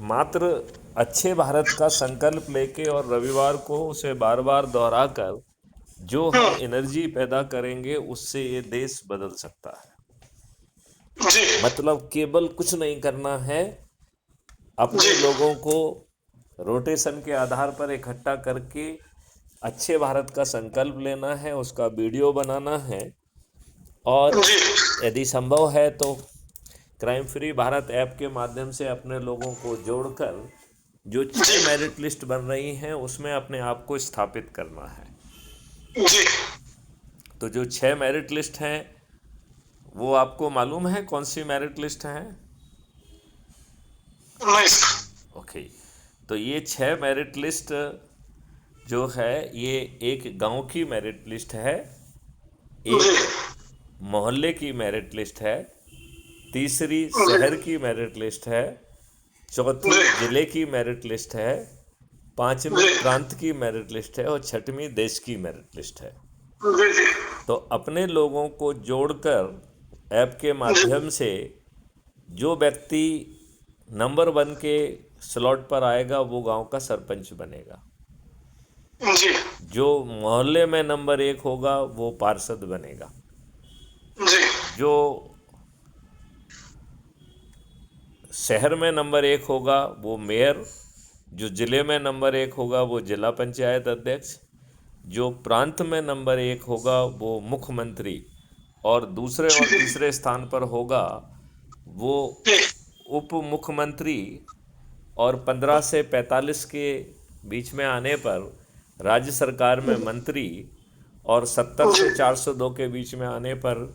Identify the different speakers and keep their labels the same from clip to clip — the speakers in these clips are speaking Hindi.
Speaker 1: मात्र अच्छे भारत का संकल्प लेके और रविवार को उसे बार बार दोहराकर जो हम एनर्जी पैदा करेंगे उससे ये देश बदल सकता है।
Speaker 2: जी
Speaker 1: मतलब केवल कुछ नहीं करना है,
Speaker 2: जी
Speaker 1: अपने लोगों को रोटेशन के आधार पर इकट्ठा करके अच्छे भारत का संकल्प लेना है, उसका वीडियो बनाना है और
Speaker 2: जी
Speaker 1: यदि संभव है तो क्राइम फ्री भारत ऐप के माध्यम से अपने लोगों को जोड़कर जो
Speaker 2: जी
Speaker 1: 6 मेरिट लिस्ट बन रही हैं उसमें अपने आप को स्थापित करना है।
Speaker 2: जी।
Speaker 1: तो जो 6 मेरिट लिस्ट हैं वो आपको मालूम है कौन सी मेरिट लिस्ट हैं?
Speaker 2: नहीं सर।
Speaker 1: ओके, तो ये 6 मेरिट लिस्ट जो है ये एक गांव की मेरिट लिस्ट है,
Speaker 2: जी
Speaker 1: एक मोहल्ले की मेरिट लिस्ट है, तीसरी
Speaker 2: जी
Speaker 1: शहर की मेरिट लिस्ट है, चौथी
Speaker 2: जी
Speaker 1: जिले की मेरिट लिस्ट है, पांचवी
Speaker 2: जी
Speaker 1: प्रांत की मेरिट लिस्ट है और छठवीं देश की मेरिट लिस्ट है।
Speaker 2: जी जी
Speaker 1: तो अपने लोगों को जोड़कर ऐप के माध्यम से जो व्यक्ति नंबर 1 के स्लॉट पर आएगा वो गांव का सरपंच बनेगा,
Speaker 2: जी
Speaker 1: जो मोहल्ले में नंबर 1 होगा वो पार्षद बनेगा,
Speaker 2: जी
Speaker 1: जो शहर में नंबर 1 होगा वो मेयर, जो ज़िले में नंबर 1 होगा वो जिला पंचायत अध्यक्ष, जो प्रांत में नंबर 1 होगा वो मुख्यमंत्री और दूसरे और तीसरे स्थान पर होगा वो उप मुख्यमंत्री, और 15 से 45 के बीच में आने पर राज्य सरकार में मंत्री और 70
Speaker 2: जी
Speaker 1: से 402 के बीच में आने पर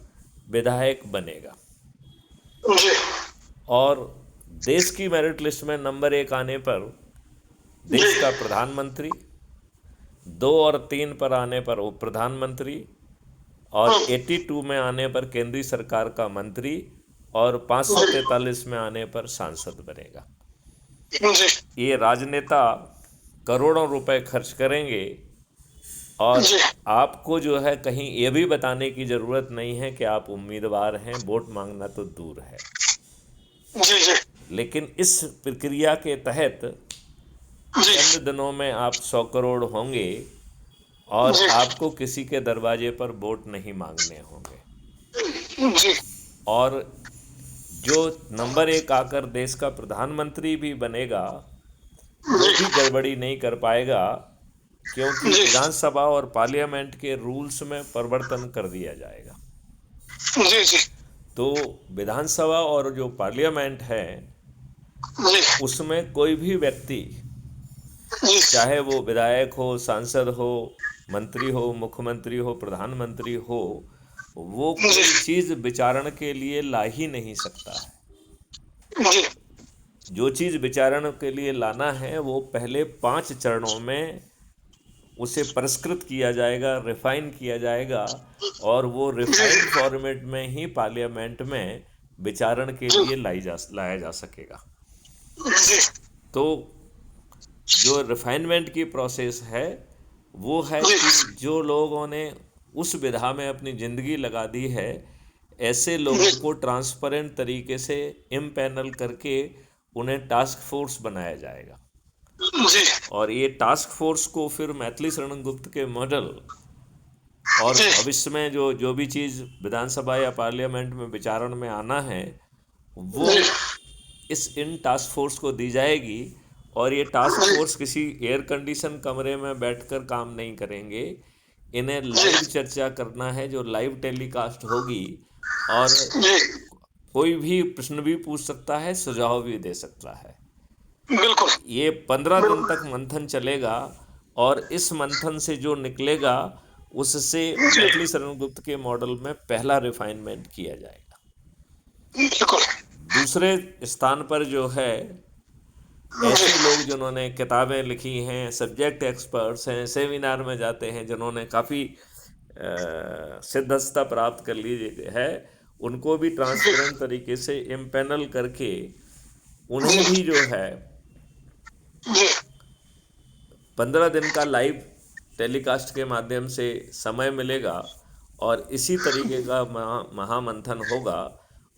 Speaker 1: विधायक बनेगा।
Speaker 2: जी
Speaker 1: और देश की मेरिट लिस्ट में नंबर 1 आने पर देश का प्रधानमंत्री, 2 और 3 पर आने पर उप प्रधानमंत्री और 82 में आने पर केंद्रीय सरकार का मंत्री और 543 में आने पर सांसद बनेगा।
Speaker 2: जी
Speaker 1: ये राजनेता करोड़ों रुपए खर्च करेंगे और
Speaker 2: जी
Speaker 1: आपको जो है कहीं ये भी बताने की ज़रूरत नहीं है कि आप उम्मीदवार हैं, वोट मांगना तो दूर है।
Speaker 2: जी जी
Speaker 1: लेकिन इस प्रक्रिया के तहत चंद दिनों में आप 100 करोड़ होंगे और आपको किसी के दरवाजे पर वोट नहीं मांगने होंगे।
Speaker 2: जी
Speaker 1: और जो नंबर 1 आकर देश का प्रधानमंत्री भी बनेगा वो भी गड़बड़ी नहीं कर पाएगा, क्योंकि विधानसभा और पार्लियामेंट के रूल्स में परिवर्तन कर दिया जाएगा।
Speaker 2: जी जी
Speaker 1: तो विधानसभा और जो पार्लियामेंट है उसमें कोई भी व्यक्ति, चाहे वो विधायक हो, सांसद हो, मंत्री हो, मुख्यमंत्री हो, प्रधानमंत्री हो, वो कोई चीज़ विचारण के लिए ला ही नहीं सकता है।
Speaker 2: जी
Speaker 1: जो चीज़ विचारण के लिए लाना है वो पहले 5 चरणों में उसे परिष्कृत किया जाएगा, रिफाइन किया जाएगा और वो रिफाइंड फॉर्मेट में ही पार्लियामेंट में विचारण के लिए लाया जा सकेगा। तो जो रिफाइनमेंट की प्रोसेस है वो है कि जो लोगों ने उस विधा में अपनी ज़िंदगी लगा दी है ऐसे लोगों को ट्रांसपेरेंट तरीके से इम्पैनल करके उन्हें टास्क फोर्स बनाया जाएगा। और ये टास्क फोर्स को फिर मैथिली शरण गुप्त के मॉडल और भविष्य में जो जो भी चीज़ विधानसभा या पार्लियामेंट में विचारण में आना है वो इस इन टास्क फोर्स को दी जाएगी। और ये टास्क फोर्स किसी एयर कंडीशन कमरे में बैठकर काम नहीं करेंगे, इन्हें लाइव चर्चा करना है जो लाइव टेलीकास्ट होगी और कोई भी प्रश्न भी पूछ सकता है, सुझाव भी दे सकता है।
Speaker 2: बिल्कुल
Speaker 1: ये 15 दिन तक मंथन चलेगा और इस मंथन से जो निकलेगा उससे मैथिली शरण गुप्त के मॉडल में पहला रिफाइनमेंट किया जाएगा।
Speaker 2: बिल्कुल
Speaker 1: दूसरे स्थान पर जो है ऐसे लोग जिन्होंने किताबें लिखी हैं, सब्जेक्ट एक्सपर्ट्स हैं, सेमिनार में जाते हैं, जिन्होंने काफ़ी सिद्धस्ता प्राप्त कर ली है, उनको भी ट्रांसपेरेंट तरीके से इम्पैनल करके उन्हें भी जो है 15 दिन का लाइव टेलीकास्ट के माध्यम से समय मिलेगा और इसी तरीके का महामंथन होगा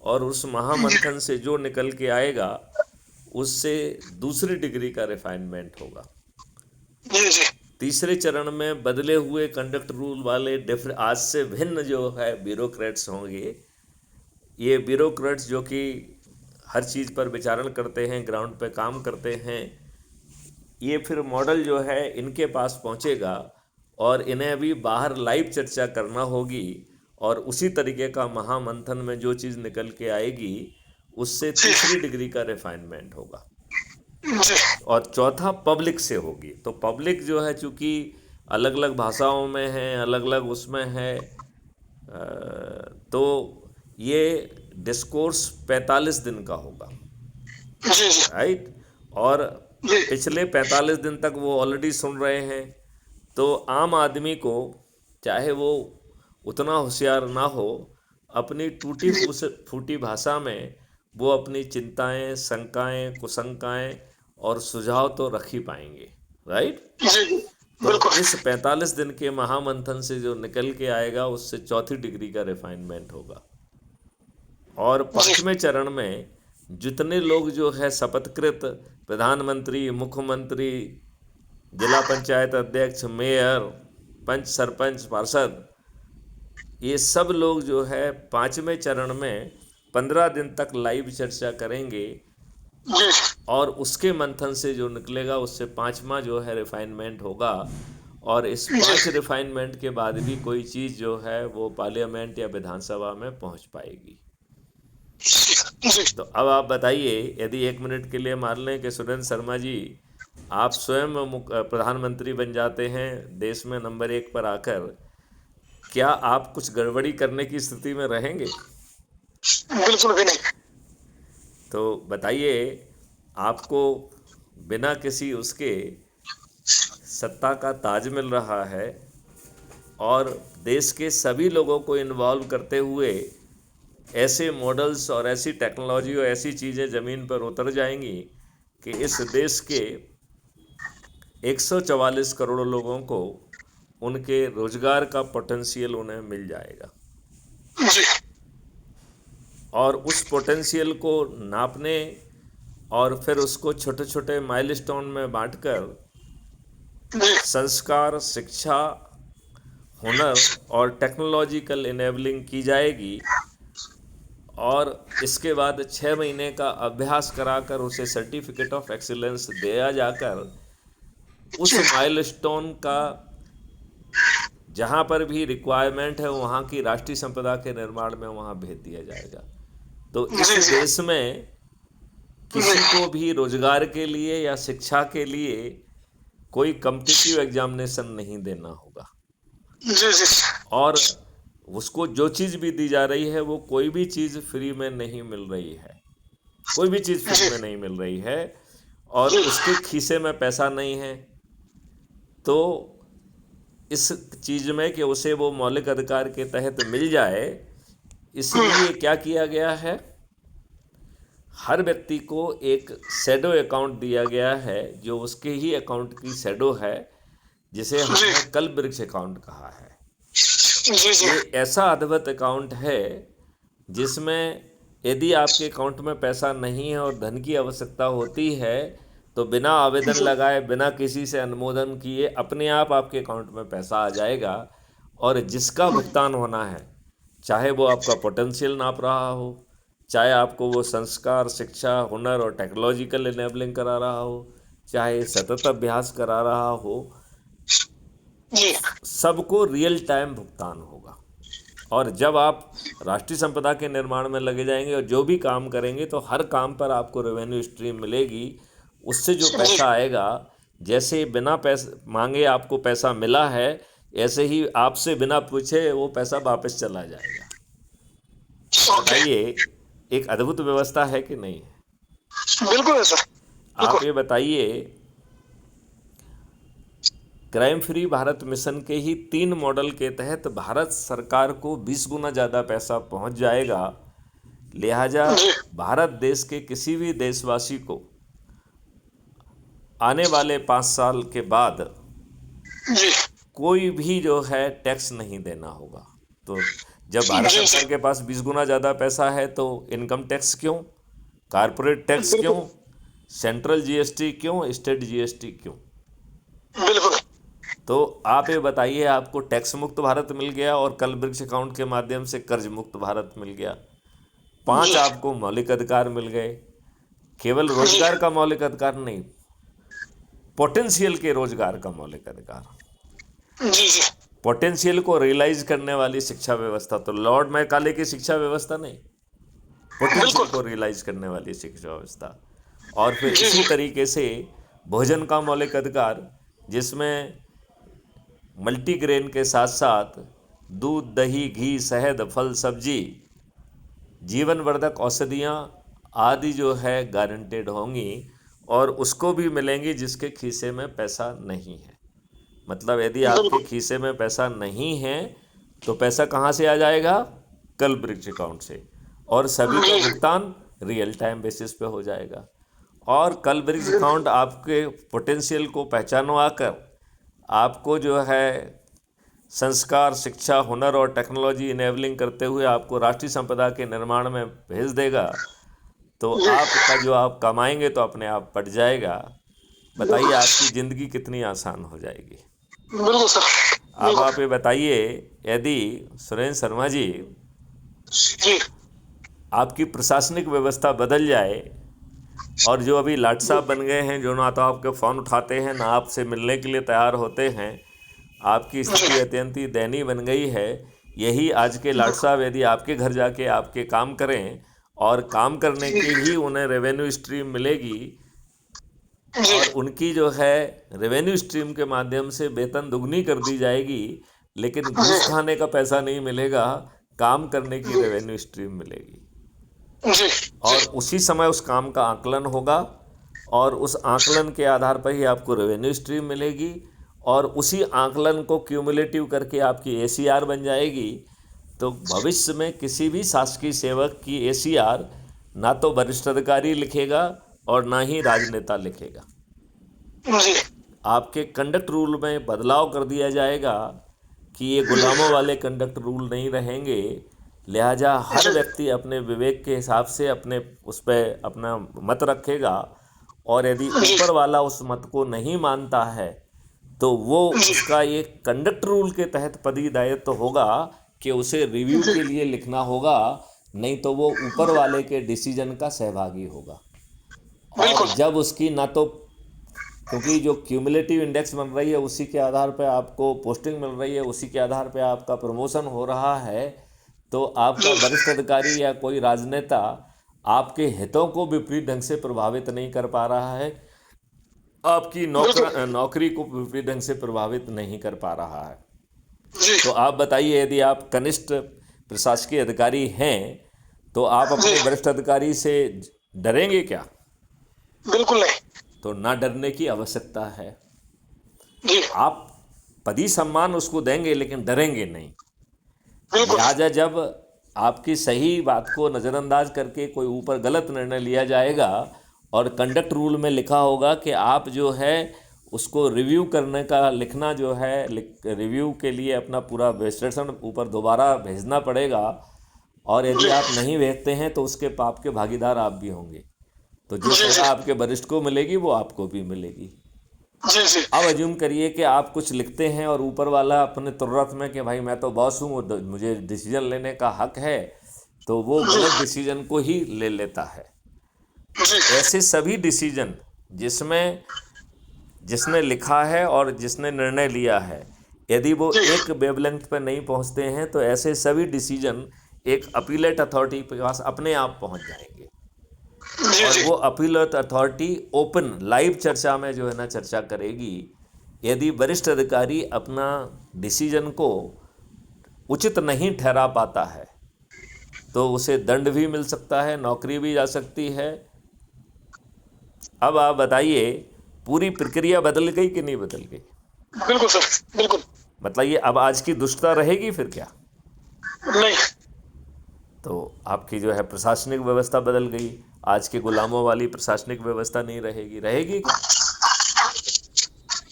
Speaker 1: और उस महामंथन से जो निकल के आएगा उससे दूसरी डिग्री का रिफाइनमेंट होगा।
Speaker 2: जी जी
Speaker 1: तीसरे चरण में बदले हुए कंडक्ट रूल वाले आज से भिन्न जो है ब्यूरोक्रेट्स होंगे। ये ब्यूरोक्रेट्स जो कि हर चीज़ पर विचारण करते हैं, ग्राउंड पे काम करते हैं, ये फिर मॉडल जो है इनके पास पहुंचेगा और इन्हें अभी बाहर लाइव चर्चा करना होगी, और उसी तरीके का महामंथन में जो चीज़ निकल के आएगी उससे
Speaker 2: जी
Speaker 1: तीसरी डिग्री का रिफाइनमेंट होगा।
Speaker 2: जी
Speaker 1: और चौथा पब्लिक से होगी। तो पब्लिक जो है चूँकि अलग अलग भाषाओं में है, अलग अलग उसमें है, तो ये डिस्कोर्स 45 दिन का होगा,
Speaker 2: जी जी
Speaker 1: राइट। और
Speaker 2: जी
Speaker 1: पिछले 45 दिन तक वो ऑलरेडी सुन रहे हैं, तो आम आदमी को, चाहे वो उतना होशियार ना हो, अपनी टूटी फूटी भाषा में वो अपनी चिंताएं, शंकाएं, कुशंकाएं और सुझाव तो रख ही पाएंगे, राइट।
Speaker 2: जी
Speaker 1: तो
Speaker 2: बिल्कुल
Speaker 1: इस 45 दिन के महामंथन से जो निकल के आएगा उससे चौथी डिग्री का रिफाइनमेंट होगा। और
Speaker 2: जी
Speaker 1: पांचवें चरण में जितने लोग जो है शपथकृत प्रधानमंत्री, मुख्यमंत्री, जिला पंचायत अध्यक्ष, मेयर, पंच, सरपंच, पार्षद, ये सब लोग जो है पांचवें चरण में 15 दिन तक लाइव चर्चा करेंगे,
Speaker 2: जी
Speaker 1: और उसके मंथन से जो निकलेगा उससे पांचवा जो है रिफाइनमेंट होगा। और इस पांच रिफाइनमेंट के बाद भी कोई चीज़ जो है वो पार्लियामेंट या विधानसभा में पहुंच पाएगी।
Speaker 2: जी
Speaker 1: तो अब आप बताइए, यदि 1 मिनट के लिए मान लें कि सुरेंद्र शर्मा जी आप स्वयं प्रधानमंत्री बन जाते हैं देश में नंबर 1 पर आकर, क्या आप कुछ गड़बड़ी करने की स्थिति में रहेंगे?
Speaker 2: बिल्कुल भी नहीं।
Speaker 1: तो बताइए, आपको बिना किसी उसके सत्ता का ताज मिल रहा है, और देश के सभी लोगों को इन्वॉल्व करते हुए ऐसे मॉडल्स और ऐसी टेक्नोलॉजी और ऐसी चीज़ें ज़मीन पर उतर जाएंगी कि इस देश के 144 करोड़ लोगों को उनके रोजगार का पोटेंशियल उन्हें मिल जाएगा।
Speaker 2: जी
Speaker 1: और उस पोटेंशियल को नापने और फिर उसको छोटे छोटे माइलस्टोन में बांटकर
Speaker 2: जी
Speaker 1: संस्कार, शिक्षा, हुनर और टेक्नोलॉजिकल इनेबलिंग की जाएगी, और इसके बाद 6 महीने का अभ्यास कराकर उसे सर्टिफिकेट ऑफ एक्सीलेंस दिया जाकर उस माइलस्टोन का जहाँ पर भी रिक्वायरमेंट है वहाँ की राष्ट्रीय संपदा के निर्माण में वहाँ भेज दिया जाएगा। तो इस
Speaker 2: जी जी
Speaker 1: देश में किसी को भी रोजगार के लिए या शिक्षा के लिए कोई कम्पिटिटिव एग्जामिनेशन नहीं देना होगा,
Speaker 2: जी जी
Speaker 1: और उसको जो चीज़ भी दी जा रही है वो कोई भी चीज़ फ्री में नहीं मिल रही है, कोई भी चीज़ फ्री में नहीं मिल रही है, और उसके खीसे में पैसा नहीं है। तो इस चीज़ में कि उसे वो मौलिक अधिकार के तहत मिल जाए, इसलिए क्या किया गया है, हर व्यक्ति को एक शैडो अकाउंट दिया गया है जो उसके ही अकाउंट की शैडो है, जिसे हमने कल्प वृक्ष अकाउंट कहा है।
Speaker 2: जी जी
Speaker 1: ये ऐसा अद्भुत अकाउंट है जिसमें यदि आपके अकाउंट में पैसा नहीं है और धन की आवश्यकता होती है, तो बिना आवेदन लगाए, बिना किसी से अनुमोदन किए अपने आप आपके अकाउंट में पैसा आ जाएगा। और जिसका भुगतान होना है, चाहे वो आपका पोटेंशियल नाप रहा हो, चाहे आपको वो संस्कार, शिक्षा, हुनर और टेक्नोलॉजिकल इनेबलिंग करा रहा हो, चाहे सतत अभ्यास करा रहा हो,
Speaker 2: जी
Speaker 1: सबको रियल टाइम भुगतान होगा। और जब आप राष्ट्रीय संपदा के निर्माण में लगे जाएंगे और जो भी काम करेंगे, तो हर काम पर आपको रेवेन्यू स्ट्रीम मिलेगी। उससे जो पैसा आएगा, जैसे बिना पैसे मांगे आपको पैसा मिला है, ऐसे ही आपसे बिना पूछे वो पैसा वापस चला जाएगा।
Speaker 2: ओके
Speaker 1: बताइए, एक अद्भुत व्यवस्था है कि नहीं है?
Speaker 2: बिल्कुल है सर
Speaker 1: आप
Speaker 2: बिल्कुल
Speaker 1: ये बताइए, क्राइम फ्री भारत मिशन के ही 3 मॉडल के तहत भारत सरकार को 20 गुना ज़्यादा पैसा पहुंच जाएगा। लिहाजा
Speaker 2: जी
Speaker 1: भारत देश के किसी भी देशवासी को आने वाले 5 साल के बाद
Speaker 2: जी
Speaker 1: कोई भी जो है टैक्स नहीं देना होगा। तो जब भारत
Speaker 2: जी
Speaker 1: सरकार
Speaker 2: जी
Speaker 1: के पास 20 गुना ज़्यादा पैसा है, तो इनकम टैक्स क्यों, कारपोरेट टैक्स क्यों,
Speaker 2: बिल्कुल
Speaker 1: सेंट्रल जीएसटी क्यों, स्टेट जीएसटी क्यों?
Speaker 2: बिल्कुल।
Speaker 1: तो आप ये बताइए, आपको टैक्स मुक्त भारत मिल गया और कल ब्रिज अकाउंट के माध्यम से कर्ज मुक्त भारत मिल गया, 5
Speaker 2: जी
Speaker 1: आपको मौलिक अधिकार मिल गए। केवल
Speaker 2: जी
Speaker 1: रोजगार का मौलिक अधिकार नहीं, पोटेंशियल के रोजगार का मौलिक अधिकार,
Speaker 2: जी जी
Speaker 1: पोटेंशियल को रियलाइज करने वाली शिक्षा व्यवस्था। तो लॉर्ड मैकाले की शिक्षा व्यवस्था नहीं, पोटेंशियल
Speaker 2: बिल्कुल।
Speaker 1: को रियलाइज करने वाली शिक्षा व्यवस्था। और फिर
Speaker 2: जी
Speaker 1: इसी
Speaker 2: जी
Speaker 1: तरीके से भोजन का मौलिक अधिकार, जिसमें मल्टीग्रेन के साथ साथ दूध, दही, घी, शहद, फल, सब्जी, जीवनवर्धक औषधियाँ आदि जो है गारंटेड होंगी, और उसको भी मिलेंगी जिसके खीसे में पैसा नहीं है। मतलब यदि आपके
Speaker 2: बिल्कुल।
Speaker 1: खीसे में पैसा नहीं है तो पैसा कहाँ से आ जाएगा? कल ब्रिज अकाउंट से, और सभी का
Speaker 2: जी जी
Speaker 1: भुगतान रियल टाइम बेसिस पे हो जाएगा। और कल ब्रिज अकाउंट आपके पोटेंशियल को पहचानवा कर आपको जो है संस्कार, शिक्षा, हुनर और टेक्नोलॉजी इनेबलिंग करते हुए आपको राष्ट्रीय संपदा के निर्माण में भेज देगा। तो
Speaker 2: जी
Speaker 1: आपका जो आप कमाएंगे तो अपने आप बढ़ जाएगा। बताइए,
Speaker 2: बिल्कुल।
Speaker 1: आपकी ज़िंदगी कितनी आसान हो जाएगी।
Speaker 2: बिल्कुल सर।
Speaker 1: अब
Speaker 2: बिल्कुल।
Speaker 1: आप ये बताइए, यदि सुरेंद्र शर्मा जी
Speaker 2: जी
Speaker 1: आपकी प्रशासनिक व्यवस्था बदल जाए, और जो अभी लाट साहब बन गए हैं, जो ना तो आपके फ़ोन उठाते हैं ना आपसे मिलने के लिए तैयार होते हैं, आपकी
Speaker 2: जी
Speaker 1: स्थिति अत्यंत ही दयनीय बन गई है। यही आज के लाट साहब यदि आपके घर जाके आपके काम करें, और काम करने की भी उन्हें रेवेन्यू स्ट्रीम मिलेगी,
Speaker 2: जी
Speaker 1: और उनकी जो है रेवेन्यू स्ट्रीम के माध्यम से वेतन दुगनी कर दी जाएगी, लेकिन घूस खाने का पैसा नहीं मिलेगा, काम करने की रेवेन्यू स्ट्रीम मिलेगी।
Speaker 2: जी
Speaker 1: और
Speaker 2: जी
Speaker 1: उसी समय उस काम का आकलन होगा, और उस आकलन के आधार पर ही आपको रेवेन्यू स्ट्रीम मिलेगी, और उसी आकलन को क्यूमुलेटिव करके आपकी एसीआर बन जाएगी। तो भविष्य में किसी भी शासकीय सेवक की एसीआर ना तो वरिष्ठ अधिकारी लिखेगा और ना ही राजनेता लिखेगा।
Speaker 2: जी
Speaker 1: आपके कंडक्ट रूल में बदलाव कर दिया जाएगा कि ये गुलामों वाले कंडक्ट रूल नहीं रहेंगे। लिहाजा हर
Speaker 2: जी
Speaker 1: व्यक्ति अपने विवेक के हिसाब से अपने उस पर अपना मत रखेगा, और यदि
Speaker 2: जी
Speaker 1: ऊपर वाला उस मत को नहीं मानता है तो वो
Speaker 2: जी
Speaker 1: उसका ये कंडक्ट रूल के तहत पदी दायित्व तो होगा कि उसे रिव्यू
Speaker 2: जी
Speaker 1: के लिए लिखना होगा, नहीं तो वो ऊपर वाले के डिसीजन का सहभागी होगा। और
Speaker 2: बिल्कुल।
Speaker 1: जब उसकी ना तो, क्योंकि जो क्यूमुलेटिव इंडेक्स बन रही है उसी के आधार पर आपको पोस्टिंग मिल रही है, उसी के आधार पर आपका प्रमोशन हो रहा है, तो आपका
Speaker 2: जी
Speaker 1: वरिष्ठ अधिकारी या कोई राजनेता आपके हितों को विपरीत ढंग से प्रभावित नहीं कर पा रहा है, आपकी
Speaker 2: बिल्कुल।
Speaker 1: नौकरी को विपरीत ढंग से प्रभावित नहीं कर पा रहा है।
Speaker 2: जी
Speaker 1: तो आप बताइए, यदि आप कनिष्ठ प्रशासकीय अधिकारी हैं तो आप
Speaker 2: जी
Speaker 1: अपने वरिष्ठ अधिकारी से डरेंगे क्या?
Speaker 2: बिल्कुल नहीं।
Speaker 1: तो ना डरने की आवश्यकता है।
Speaker 2: जी
Speaker 1: आप पदी सम्मान उसको देंगे लेकिन डरेंगे नहीं।
Speaker 2: बिल्कुल।
Speaker 1: लिहाजा जब आपकी सही बात को नज़रअंदाज करके कोई ऊपर गलत निर्णय लिया जाएगा, और कंडक्ट रूल में लिखा होगा कि आप जो है उसको रिव्यू करने का लिखना जो है, रिव्यू के लिए अपना पूरा विश्लेषण ऊपर दोबारा भेजना पड़ेगा, और यदि
Speaker 2: जी
Speaker 1: आप नहीं भेजते हैं तो उसके पाप के भागीदार आप भी होंगे। तो जो
Speaker 2: जी
Speaker 1: सज़ा
Speaker 2: जी
Speaker 1: आपके वरिष्ठ को मिलेगी वो आपको भी मिलेगी।
Speaker 2: जी जी
Speaker 1: अब अज्यूम करिए कि आप कुछ लिखते हैं और ऊपर वाला अपने तुर्रत में कि भाई मैं तो बॉस हूँ, मुझे डिसीजन लेने का हक है, तो वो गलत डिसीजन को ही ले लेता है।
Speaker 2: जी
Speaker 1: ऐसे सभी डिसीजन जिसमें जिसने लिखा है और जिसने निर्णय लिया है, यदि वो
Speaker 2: जी
Speaker 1: एक वेवलेंथ पर नहीं पहुंचते हैं तो ऐसे सभी डिसीजन एक अपीलेट अथॉरिटी के पास अपने आप पहुंच जाएंगे,
Speaker 2: जी
Speaker 1: और
Speaker 2: जी
Speaker 1: वो अपीलेट अथॉरिटी ओपन लाइव चर्चा में जो है ना चर्चा करेगी। यदि वरिष्ठ अधिकारी अपना डिसीजन को उचित नहीं ठहरा पाता है तो उसे दंड भी मिल सकता है, नौकरी भी जा सकती है। अब आप बताइए, पूरी प्रक्रिया बदल गई कि नहीं बदल गई?
Speaker 2: बिल्कुल सर। बिल्कुल
Speaker 1: मतलब ये अब आज की दुष्टता रहेगी फिर क्या?
Speaker 2: नहीं।
Speaker 1: तो आपकी जो है प्रशासनिक व्यवस्था बदल गई, आज के गुलामों वाली प्रशासनिक व्यवस्था नहीं रहेगी। रहेगी क्या?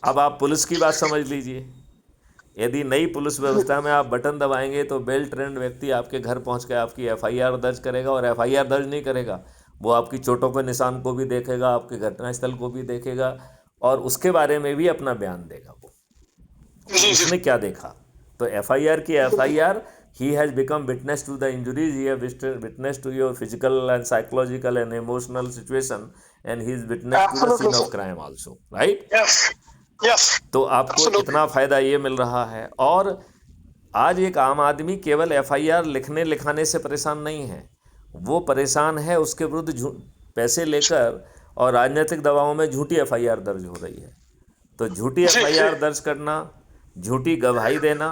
Speaker 1: अब आप पुलिस की बात समझ लीजिए। यदि नई पुलिस व्यवस्था में आप बटन दबाएंगे तो वेल ट्रेंड व्यक्ति आपके घर पहुंच कर आपकी एफआईआर दर्ज करेगा, और एफआईआर दर्ज नहीं करेगा, वो आपकी चोटों के निशान को भी देखेगा, आपके घटनास्थल को भी देखेगा, और उसके बारे में भी अपना बयान देगा वो
Speaker 2: जी जी
Speaker 1: उसने क्या देखा। तो एफआईआर की FIR, he has become witness to the injuries, he have witness to your physical and psychological and emotional situation, and he is witness to the
Speaker 2: absolutely
Speaker 1: scene of
Speaker 2: sir,
Speaker 1: crime also, right.
Speaker 2: Yes yes,
Speaker 1: तो आपको
Speaker 2: एब्सोल्युटली,
Speaker 1: इतना फायदा ये मिल रहा है। और आज एक आम आदमी केवल एफआईआर लिखने लिखाने से परेशान नहीं है, वो परेशान है उसके विरुद्ध पैसे लेकर और राजनीतिक दबावों में झूठी एफआईआर दर्ज हो रही है। तो झूठी
Speaker 2: जी जी
Speaker 1: एफआईआर दर्ज करना, झूठी गवाही देना,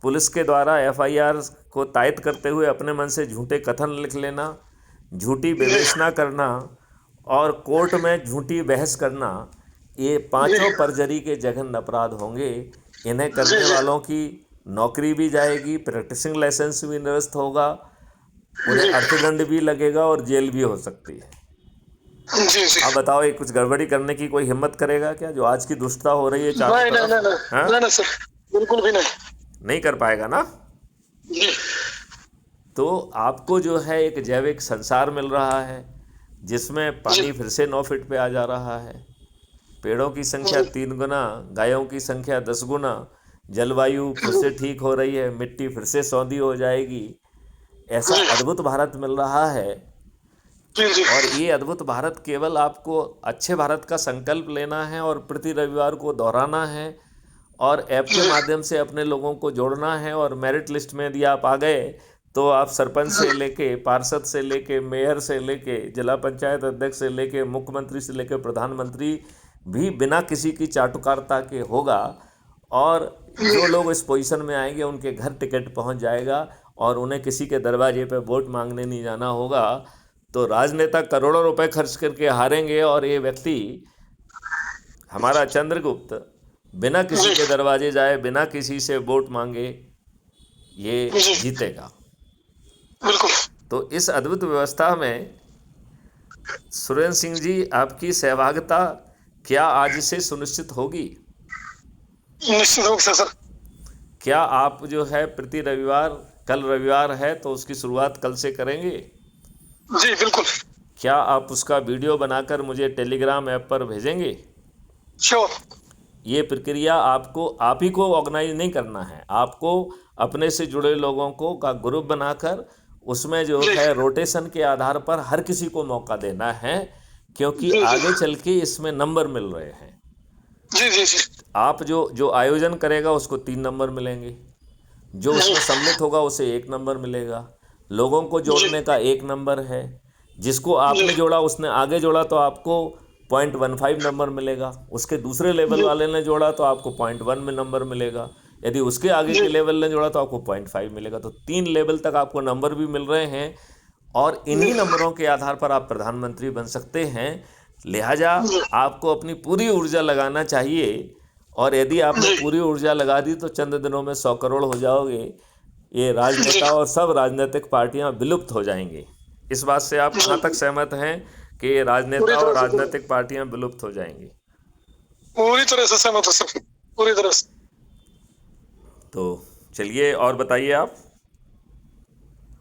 Speaker 1: पुलिस के द्वारा एफआईआर को तायद करते हुए अपने मन से झूठे कथन लिख लेना, झूठी
Speaker 2: जी
Speaker 1: विवेचना करना और कोर्ट में झूठी बहस करना, ये
Speaker 2: जी
Speaker 1: पांचों परजरी के जघन्य अपराध होंगे। इन्हें
Speaker 2: जी
Speaker 1: करने
Speaker 2: जी
Speaker 1: वालों की नौकरी भी जाएगी, प्रैक्टिसिंग लाइसेंस भी निरस्त होगा, उन्हें
Speaker 2: जी
Speaker 1: अर्थदंड भी लगेगा और जेल भी हो सकती है।
Speaker 2: जी जी,
Speaker 1: आप बताओ, ये कुछ गड़बड़ी करने की कोई हिम्मत करेगा क्या? जो आज की दुष्टता हो रही है चारों
Speaker 2: नहीं नहीं
Speaker 1: तरफ,
Speaker 2: नहीं नहीं
Speaker 1: हाँ,
Speaker 2: नहीं नहीं सर, बिल्कुल भी नहीं।
Speaker 1: नहीं कर पाएगा ना।
Speaker 2: जी
Speaker 1: तो आपको जो है एक जैविक संसार मिल रहा है, जिसमें
Speaker 2: जी
Speaker 1: पानी फिर से 9 फीट पे आ जा रहा है, पेड़ों की संख्या
Speaker 2: जी
Speaker 1: 3 गुना, गायों की संख्या 10 गुना, जलवायु फिर से ठीक हो रही है, मिट्टी फिर से सौंधी हो जाएगी। ऐसा अद्भुत भारत मिल रहा है।
Speaker 2: जी जी
Speaker 1: और ये अद्भुत भारत केवल आपको अच्छे भारत का संकल्प लेना है और प्रति रविवार को दोहराना है और ऐप के माध्यम से अपने लोगों को जोड़ना है। और मेरिट लिस्ट में यदि आप आ गए तो आप सरपंच से लेके, पार्षद से लेके, मेयर से लेके, जिला पंचायत अध्यक्ष से लेके, मुख्यमंत्री से लेके प्रधानमंत्री भी बिना किसी की चाटुकारिता के होगा। और जो लोग इस पोजीशन में आएंगे उनके घर टिकट पहुंच जाएगा और उन्हें किसी के दरवाजे पे वोट मांगने नहीं जाना होगा। तो राजनेता करोड़ों रुपए खर्च करके हारेंगे और ये व्यक्ति, हमारा चंद्रगुप्त, बिना किसी
Speaker 2: जी
Speaker 1: के दरवाजे जाए, बिना किसी से वोट मांगे ये
Speaker 2: जी,
Speaker 1: जीतेगा।
Speaker 2: बिल्कुल।
Speaker 1: तो इस अद्भुत व्यवस्था में सुरेंद्र सिंह जी, आपकी सहभागिता क्या आज से सुनिश्चित होगी?
Speaker 2: निश्चित रूप से सर।
Speaker 1: क्या आप जो है प्रति रविवार, कल रविवार है तो उसकी शुरुआत कल से करेंगे?
Speaker 2: जी बिल्कुल,
Speaker 1: क्या आप उसका वीडियो बनाकर मुझे टेलीग्राम ऐप पर भेजेंगे?
Speaker 2: श्योर।
Speaker 1: ये प्रक्रिया आपको, आप ही को ऑर्गेनाइज नहीं करना है, आपको अपने से जुड़े लोगों को का ग्रुप बनाकर उसमें जो
Speaker 2: जी
Speaker 1: है रोटेशन के आधार पर हर किसी को मौका देना है, क्योंकि
Speaker 2: जी
Speaker 1: आगे
Speaker 2: जी
Speaker 1: चल के इसमें नंबर मिल रहे हैं।
Speaker 2: जी जी जी
Speaker 1: आप जो जो आयोजन करेगा उसको 3 नंबर मिलेंगे, जो उसमें सम्मिलित होगा उसे 1 नंबर मिलेगा, लोगों को
Speaker 2: जी
Speaker 1: जोड़ने का 1 नंबर है, जिसको
Speaker 2: जी
Speaker 1: आपने जोड़ा उसने आगे जोड़ा तो आपको 0.15 नंबर मिलेगा, उसके दूसरे लेवल
Speaker 2: जी
Speaker 1: वाले ने जोड़ा तो आपको 0.1 में नंबर मिलेगा, यदि उसके आगे के
Speaker 2: जी
Speaker 1: लेवल ने जोड़ा तो आपको 0.5 मिलेगा। तो 3 लेवल तक आपको नंबर भी मिल रहे हैं और
Speaker 2: जी
Speaker 1: इन्हीं नंबरों के आधार पर आप प्रधानमंत्री बन सकते हैं। लिहाजा
Speaker 2: जी
Speaker 1: आपको अपनी पूरी ऊर्जा लगाना चाहिए, और यदि आपने
Speaker 2: जी
Speaker 1: पूरी ऊर्जा लगा दी तो चंद दिनों में 100 करोड़ हो जाओगे। ये
Speaker 2: जी
Speaker 1: राजनेता और सब राजनीतिक पार्टियां विलुप्त हो जाएंगी। इस बात से आप कहाँ तक
Speaker 2: जी,
Speaker 1: सहमत हैं कि ये
Speaker 2: पूरी
Speaker 1: राजनेता और
Speaker 2: तरह से,
Speaker 1: राजनीतिक पार्टियां विलुप्त हो जाएंगी?
Speaker 2: पूरी तरह से सहमत हूँ सर, पूरी तरह से।
Speaker 1: तो चलिए और बताइए आप।